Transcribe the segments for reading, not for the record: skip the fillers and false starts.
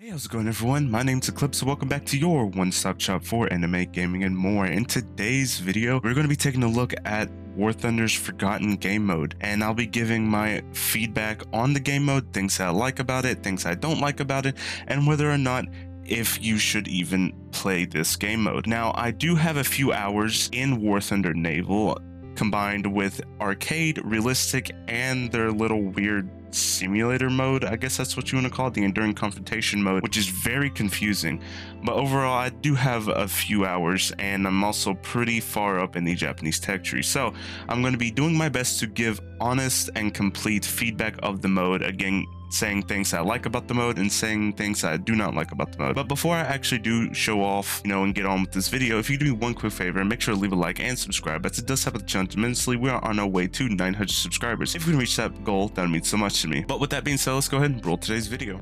Hey, how's it going everyone? My name's Eclipse, so welcome back to your one-stop shop for anime, gaming, and more. In today's video, we're going to be taking a look at War Thunder's Forgotten Game Mode, and I'll be giving my feedback on the game mode, things I like about it, things I don't like about it, and whether or not if you should even play this game mode. Now, I do have a few hours in War Thunder Naval, combined with arcade, realistic, and their little weird simulator mode, I guess that's what you want to call it, the enduring confrontation mode, which is very confusing. But overall, I do have a few hours, and I'm also pretty far up in the Japanese tech tree, so I'm going to be doing my best to give honest and complete feedback of the mode, again saying things I like about the mode and saying things I do not like about the mode. But before I actually do show off, and get on with this video, if you do me one quick favor, make sure to leave a like and subscribe, as it does help the channel tremendously. We are on our way to 900 subscribers. If we can reach that goal, that would mean so much to me. But with that being said, let's go ahead and roll today's video.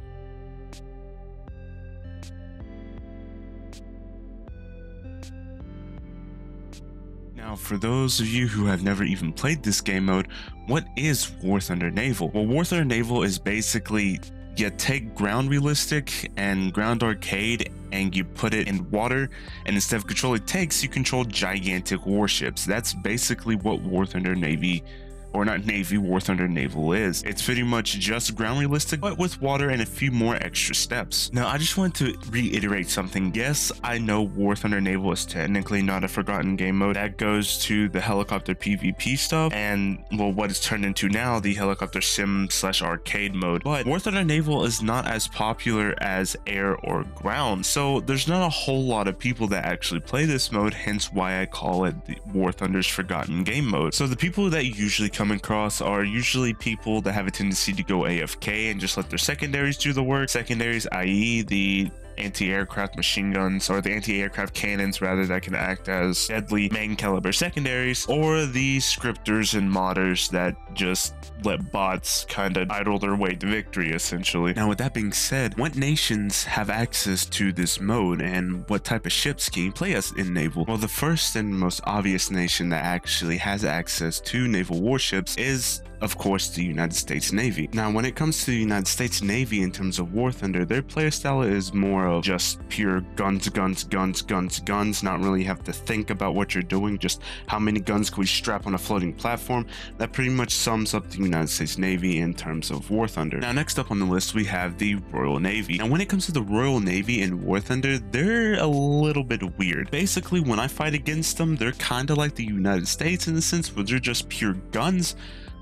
Now, for those of you who have never even played this game mode, what is War Thunder Naval? Well, War Thunder Naval is basically you take ground realistic and ground arcade and you put it in water, and instead of controlling tanks, you control gigantic warships. That's basically what War Thunder Navy, or not Navy, War Thunder Naval is. It's pretty much just ground realistic, but with water and a few more extra steps. Now, I just want to reiterate something. Yes, I know War Thunder Naval is technically not a forgotten game mode. That goes to the helicopter PvP stuff, and well, what it's turned into now, the helicopter sim / arcade mode. But War Thunder Naval is not as popular as air or ground, so there's not a whole lot of people that actually play this mode, hence why I call it the War Thunder's Forgotten Game Mode. So the people that usually come across are usually people that have a tendency to go AFK and just let their secondaries do the work. Secondaries, i.e. the anti-aircraft machine guns, or the anti-aircraft cannons rather, that can act as deadly main caliber secondaries, or the scripters and modders that just let bots kind of idle their way to victory, essentially. Now, with that being said, what nations have access to this mode, and what type of ships can you play as in Naval? Well, the first and most obvious nation that actually has access to naval warships is, of course, the United States Navy. Now, when it comes to the United States Navy in terms of War Thunder, their playstyle is more of just pure guns, guns, guns, guns, guns, not really have to think about what you're doing, just how many guns can we strap on a floating platform. That pretty much sums up the United States Navy in terms of War Thunder. Now, next up on the list, we have the Royal Navy. Now, when it comes to the Royal Navy in War Thunder, they're a little bit weird. Basically, when I fight against them, they're kind of like the United States in the sense where they're just pure guns,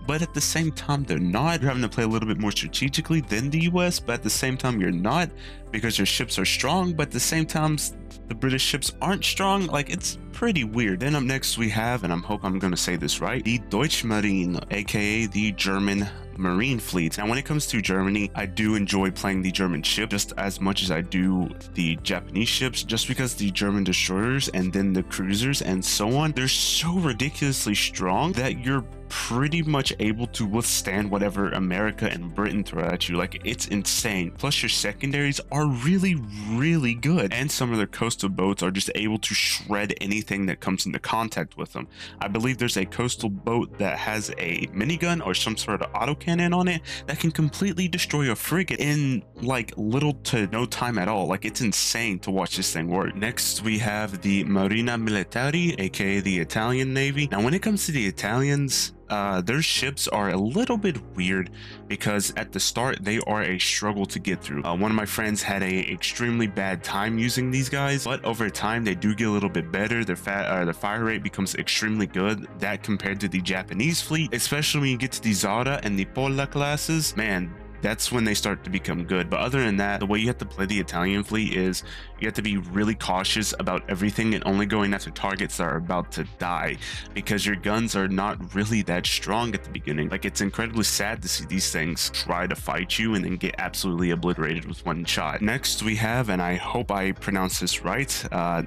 but at the same time, they're not. You're having to play a little bit more strategically than the US, but at the same time, you're not, because your ships are strong, but at the same time, the British ships aren't strong. Like, it's pretty weird. Then up next, we have, and I hope I'm going to say this right, the Deutsche Marine, aka the German Marine Fleet. Now, when it comes to Germany, I do enjoy playing the German ship just as much as I do the Japanese ships, just because the German destroyers and then the cruisers and so on, they're so ridiculously strong that you're pretty much able to withstand whatever America and Britain throw at you. Like, it's insane. Plus, your secondaries are really, really good, and some of their coastal boats are just able to shred anything that comes into contact with them. I believe there's a coastal boat that has a minigun or some sort of autocannon on it that can completely destroy a frigate in like little to no time at all. Like, it's insane to watch this thing work. Next, we have the Marina Militare, aka the Italian Navy. Now, when it comes to the Italians, their ships are a little bit weird because at the start they are a struggle to get through. One of my friends had a extremely bad time using these guys, but over time they do get a little bit better. Their fire rate becomes extremely good, that compared to the Japanese fleet, especially when you get to the Zara and the Pola classes. Man, that's when they start to become good. But other than that, the way you have to play the Italian fleet is you have to be really cautious about everything and only going after targets that are about to die, because your guns are not really that strong at the beginning. Like, it's incredibly sad to see these things try to fight you and then get absolutely obliterated with one shot. Next, we have, and I hope I pronounce this right,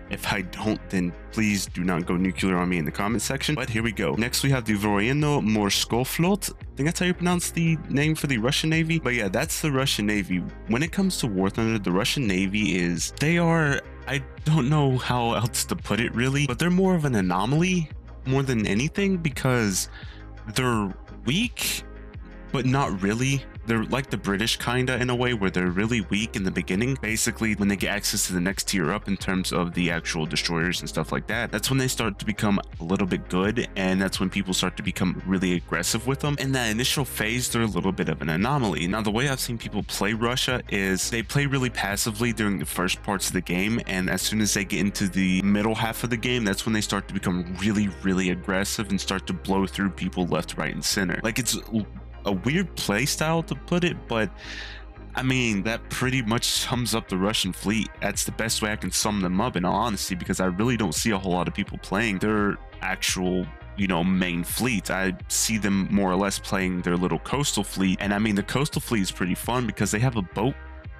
if I don't, then please do not go nuclear on me in the comment section, but here we go. Next, we have the Voyenno-Morsko-Flot. I think that's how you pronounce the name for the Russian Navy. But yeah, that's the Russian Navy. When it comes to War Thunder, the Russian Navy is, they are, I don't know how else to put it really, but they're more of an anomaly more than anything, because they're weak, but not really. they're like the British kinda in a way, where they're really weak in the beginning. Basically, when they get access to the next tier up in terms of the actual destroyers and stuff like that, that's when they start to become a little bit good, and that's when people start to become really aggressive with them. In that initial phase, they're a little bit of an anomaly. Now, the way I've seen people play Russia is they play really passively during the first parts of the game, and as soon as they get into the middle half of the game, that's when they start to become really aggressive and start to blow through people left, right, and center. Like, it's a weird play style to put it, but I mean, that pretty much sums up the Russian fleet. That's the best way I can sum them up, in all honesty, because I really don't see a whole lot of people playing their actual, you know, main fleet. I see them more or less playing their little coastal fleet. And I mean, the coastal fleet is pretty fun because they have a boat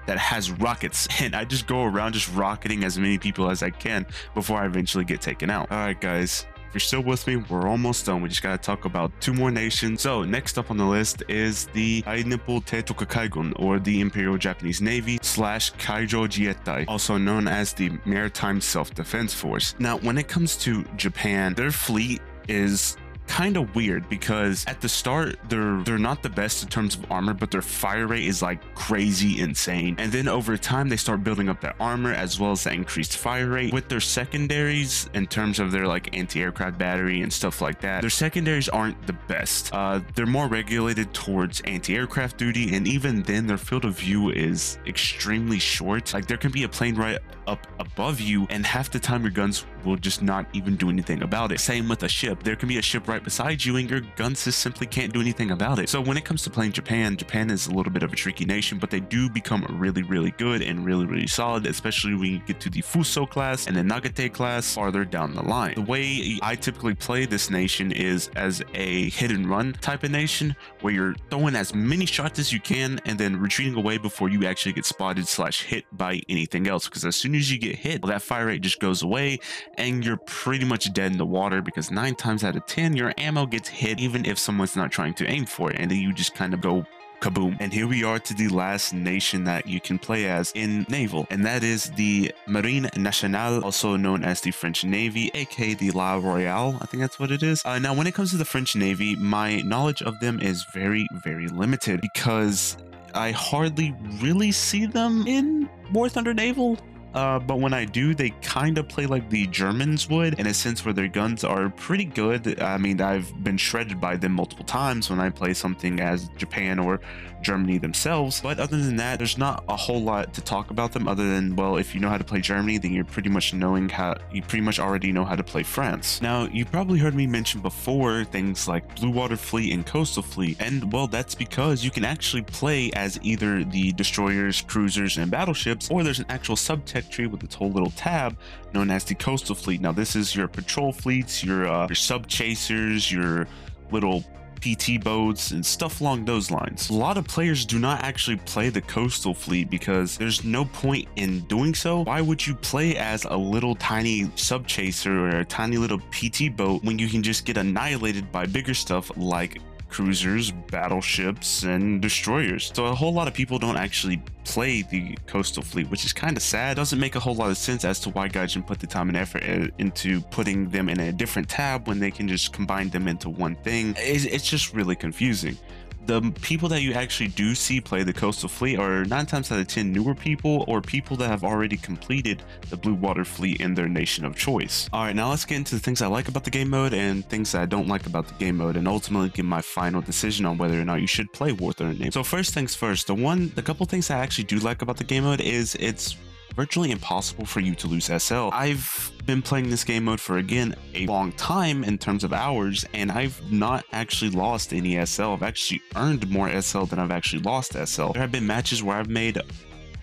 that has rockets, and I just go around just rocketing as many people as I can before I eventually get taken out. All right, guys, if you're still with me, we're almost done. We just gotta talk about 2 more nations. So next up on the list is the Ainipo Teitoku Kaigon, or the Imperial Japanese Navy / Kaijo Jietai, also known as the Maritime Self-Defense Force. Now, when it comes to Japan, their fleet is kind of weird because at the start they're not the best in terms of armor, but their fire rate is like crazy insane, and then over time they start building up that armor as well as that increased fire rate. With their secondaries, in terms of their like anti-aircraft battery and stuff like that, their secondaries aren't the best. They're more regulated towards anti-aircraft duty, and even then their field of view is extremely short. Like, there can be a plane right up above you, and half the time your guns will just not even do anything about it. Same with a ship. There can be a ship right beside you and your guns just simply can't do anything about it. So when it comes to playing Japan, Japan is a little bit of a tricky nation, but they do become really good and really solid, especially when you get to the Fuso class and the Nagate class farther down the line. The way I typically play this nation is as a hit and run type of nation, where you're throwing as many shots as you can and then retreating away before you actually get spotted / hit by anything else, because as soon as you get hit, well, that fire rate just goes away and you're pretty much dead in the water, because 9 times out of 10 your ammo gets hit even if someone's not trying to aim for it, and then you just kind of go kaboom. And here we are to the last nation that you can play as in Naval, and that is the Marine Nationale, also known as the French Navy, aka the La Royale. I think that's what it is. Now, when it comes to the French Navy, my knowledge of them is very limited, because I hardly really see them in War Thunder Naval. But when I do, they kind of play like the Germans would, in a sense where their guns are pretty good. I mean, I've been shredded by them multiple times when I play something as Japan or Germany themselves. But other than that, there's not a whole lot to talk about them, other than, well, if you know how to play Germany, then you pretty much already know how to play France. Now, you probably heard me mention before things like Bluewater Fleet and Coastal Fleet, and well, that's because you can actually play as either the destroyers, cruisers, and battleships, or there's an actual subtext tree with its whole little tab known as the Coastal Fleet. Now, this is your patrol fleets, your sub chasers, your little PT boats and stuff along those lines. A lot of players do not actually play the Coastal Fleet because there's no point in doing so. Why would you play as a little tiny sub chaser or a tiny little PT boat when you can just get annihilated by bigger stuff like cruisers, battleships, and destroyers? So a whole lot of people don't actually play the Coastal Fleet, which is kind of sad. Doesn't make a whole lot of sense as to why Gaijin put the time and effort into putting them in a different tab when they can just combine them into one thing. It's just really confusing. The people that you actually do see play the Coastal Fleet are 9 times out of 10 newer people, or people that have already completed the Bluewater Fleet in their nation of choice. All right, now let's get into the things I like about the game mode and things that I don't like about the game mode, and ultimately give my final decision on whether or not you should play War Thunder Naval. So first things first, the couple things I actually do like about the game mode is it's virtually impossible for you to lose SL. I've been playing this game mode for, again, a long time in terms of hours, and I've not actually lost any SL. I've actually earned more SL than I've actually lost SL. There have been matches where I've made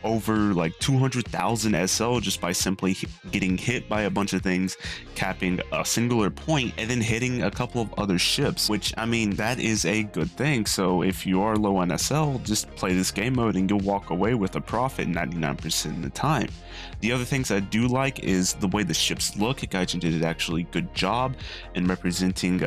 over like 200,000 SL just by simply getting hit by a bunch of things, capping a singular point, and then hitting a couple of other ships, which, I mean, that is a good thing. So if you are low on SL, just play this game mode and you'll walk away with a profit 99% of the time. The other things I do like is the way the ships look. Gaijin did an actually good job in representing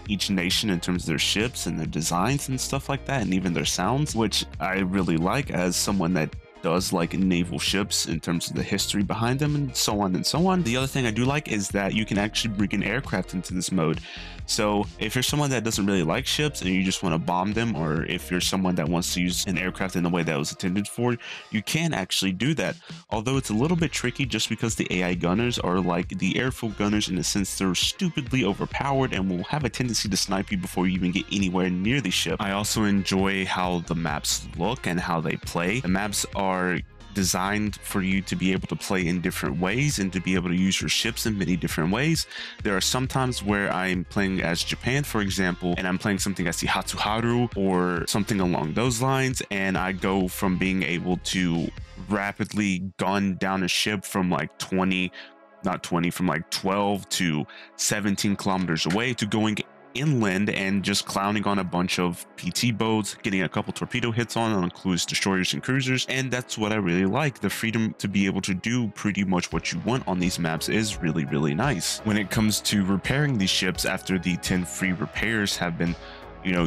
each nation in terms of their ships and their designs and stuff like that, and even their sounds, which I really like as someone that does like naval ships in terms of the history behind them and so on and so on. The other thing I do like is that you can actually bring an aircraft into this mode. So if you're someone that doesn't really like ships and you just want to bomb them, or if you're someone that wants to use an aircraft in the way that it was intended for, you can actually do that. Although it's a little bit tricky just because the AI gunners are like the airfield gunners in the sense they're stupidly overpowered and will have a tendency to snipe you before you even get anywhere near the ship. I also enjoy how the maps look and how they play. The maps are designed for you to be able to play in different ways and to be able to use your ships in many different ways. There are some times where I'm playing as Japan, for example, and I'm playing something as the Hatsuharu or something along those lines, and I go from being able to rapidly gun down a ship from like 12 to 17 kilometers away to going inland and just clowning on a bunch of PT boats, getting a couple torpedo hits on cruise destroyers and cruisers. And that's what I really like. The freedom to be able to do pretty much what you want on these maps is really, really nice. When it comes to repairing these ships after the 10 free repairs have been,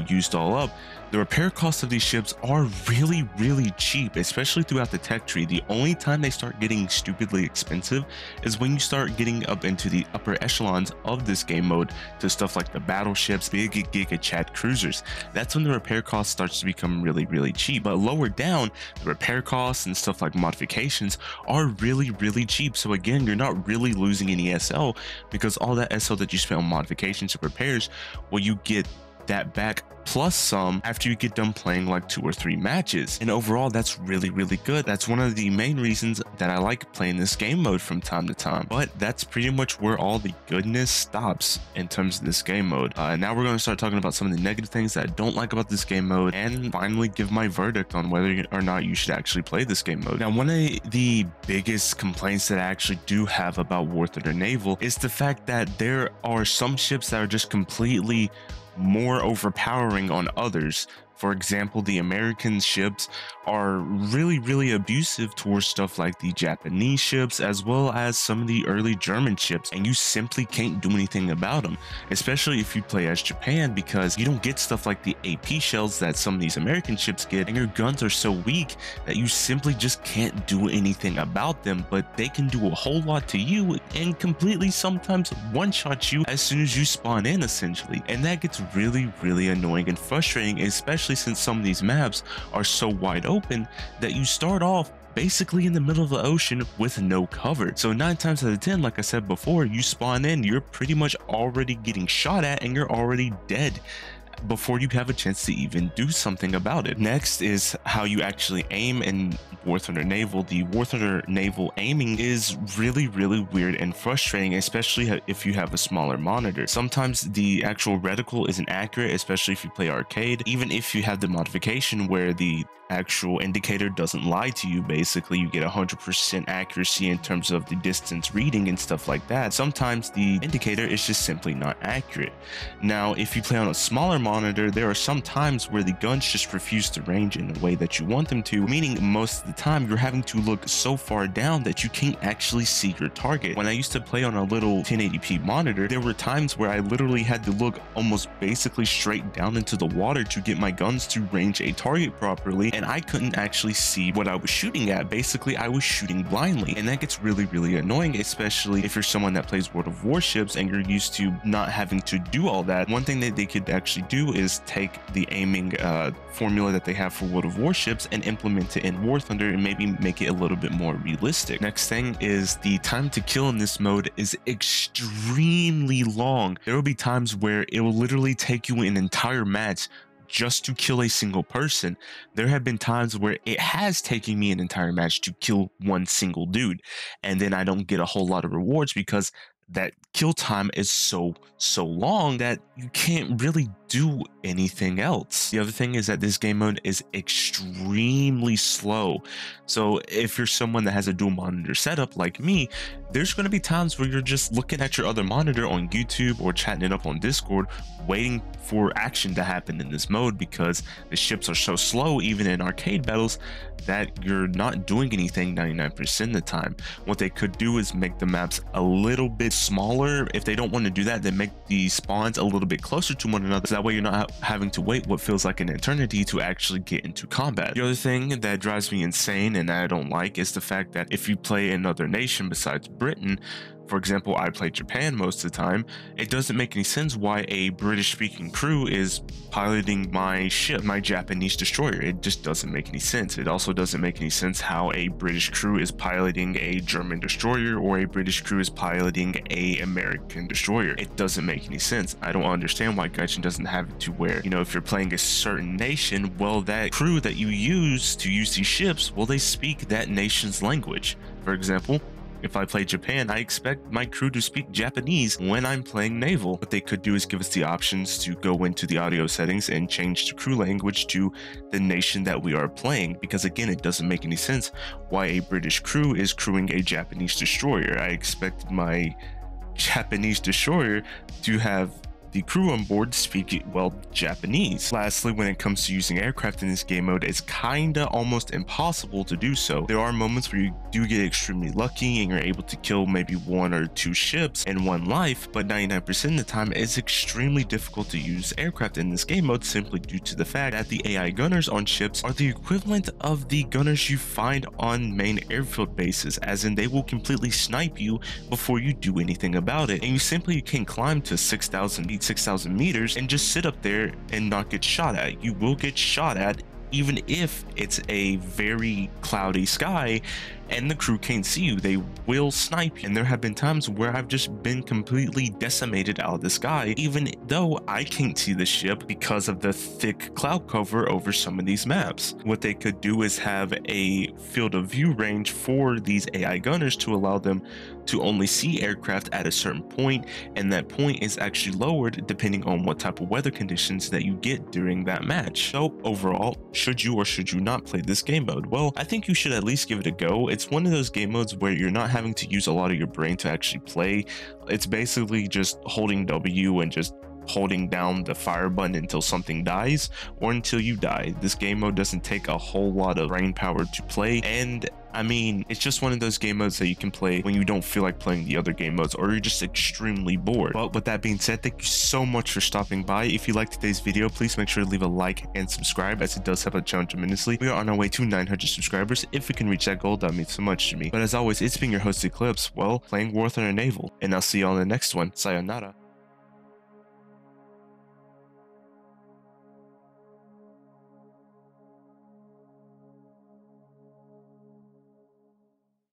used all up, the repair costs of these ships are really, really cheap, especially throughout the tech tree. The only time they start getting stupidly expensive is when you start getting up into the upper echelons of this game mode to stuff like the battleships, big Giga cruisers. That's when the repair cost starts to become really, really cheap. But lower down, the repair costs and stuff like modifications are really, really cheap. So again, you're not really losing any SL because all that SL that you spent on modifications and repairs, well, you get that back plus some after you get done playing like 2 or 3 matches. And overall, that's really, really good. That's one of the main reasons that I like playing this game mode from time to time. But that's pretty much where all the goodness stops in terms of this game mode. Now we're going to start talking about some of the negative things that I don't like about this game mode and finally give my verdict on whether or not you should actually play this game mode. Now, one of the biggest complaints that I actually do have about War Thunder Naval is the fact that there are some ships that are just completely more overpowering on others. For example, the American ships are really, really abusive towards stuff like the Japanese ships, as well as some of the early German ships, and you simply can't do anything about them, especially if you play as Japan, because you don't get stuff like the AP shells that some of these American ships get, and your guns are so weak that you simply just can't do anything about them. But they can do a whole lot to you and completely sometimes one-shot you as soon as you spawn in, essentially. And that gets really, really annoying and frustrating, especially since some of these maps are so wide open that you start off basically in the middle of the ocean with no cover. So 9 times out of 10, like I said before, you spawn in, you're pretty much already getting shot at and you're already dead before you have a chance to even do something about it. Next is how you actually aim in War Thunder Naval. The War Thunder Naval aiming is really, really weird and frustrating, especially if you have a smaller monitor. Sometimes the actual reticle isn't accurate, especially if you play arcade. Even if you have the modification where the actual indicator doesn't lie to you, basically you get 100% accuracy in terms of the distance reading and stuff like that, sometimes the indicator is just simply not accurate. Now, if you play on a smaller monitor, there are some times where the guns just refuse to range in the way that you want them to, meaning most of the time you're having to look so far down that you can't actually see your target. When I used to play on a little 1080p monitor, there were times where I literally had to look almost basically straight down into the water to get my guns to range a target properly, and I couldn't actually see what I was shooting at. Basically, I was shooting blindly, and that gets really, really annoying, especially if you're someone that plays World of Warships and you're used to not having to do all that. One thing that they could actually do is take the aiming formula that they have for World of Warships and implement it in War Thunder and maybe make it a little bit more realistic. Next thing is the time to kill in this mode is extremely long. There will be times where it will literally take you an entire match just to kill a single person. There have been times where it has taken me an entire match to kill one single dude, and then I don't get a whole lot of rewards because that kill time is so long that you can't really do anything else. The other thing is that this game mode is extremely slow. So if you're someone that has a dual monitor setup like me, there's going to be times where you're just looking at your other monitor on YouTube or chatting it up on Discord, waiting for action to happen in this mode because the ships are so slow, even in arcade battles, that you're not doing anything 99% of the time. What they could do is make the maps a little bit smaller. If they don't want to do that, then make the spawns a little bit closer to one another, so that way you're not having to wait what feels like an eternity to actually get into combat. The other thing that drives me insane and that I don't like is the fact that if you play another nation besides Britain, for example, I play Japan most of the time, it doesn't make any sense why a British speaking crew is piloting my ship, my Japanese destroyer. It just doesn't make any sense. It also doesn't make any sense how a British crew is piloting a German destroyer or a British crew is piloting a American destroyer. It doesn't make any sense. I don't understand why Gaijin doesn't have it to where, you know, if you're playing a certain nation, well, that crew that you use to use these ships, well, they speak that nation's language. For example, if I play Japan, I expect my crew to speak Japanese when I'm playing Naval. What they could do is give us the options to go into the audio settings and change the crew language to the nation that we are playing, because again, it doesn't make any sense why a British crew is crewing a Japanese destroyer. I expect my Japanese destroyer to have the crew on board speak, well, Japanese. Lastly, when it comes to using aircraft in this game mode, it's kinda almost impossible to do so. There are moments where you do get extremely lucky and you're able to kill maybe 1 or 2 ships in 1 life, but 99% of the time it's extremely difficult to use aircraft in this game mode simply due to the fact that the AI gunners on ships are the equivalent of the gunners you find on main airfield bases, as in they will completely snipe you before you do anything about it, and you simply can't climb to 6,000 meters and just sit up there and not get shot at. You will get shot at even if it's a very cloudy sky and the crew can't see you. They will snipe you. And there have been times where I've just been completely decimated out of the sky, even though I can't see the ship because of the thick cloud cover over some of these maps. What they could do is have a field of view range for these AI gunners to allow them to only see aircraft at a certain point, and that point is actually lowered depending on what type of weather conditions that you get during that match. So overall, should you or should you not play this game mode? Well, I think you should at least give it a go. It's one of those game modes where you're not having to use a lot of your brain to actually play. It's basically just holding W and just holding down the fire button until something dies or until you die. This game mode doesn't take a whole lot of brain power to play, and I mean, it's just one of those game modes that you can play when you don't feel like playing the other game modes or you're just extremely bored. But with that being said, thank you so much for stopping by. If you liked today's video, please make sure to leave a like and subscribe, as it does help a channel tremendously. We are on our way to 900 subscribers. If we can reach that goal, that means so much to me. But as always, it's been your host Eclipse, well, playing War Thunder Naval, and I'll see you on the next one. Sayonara.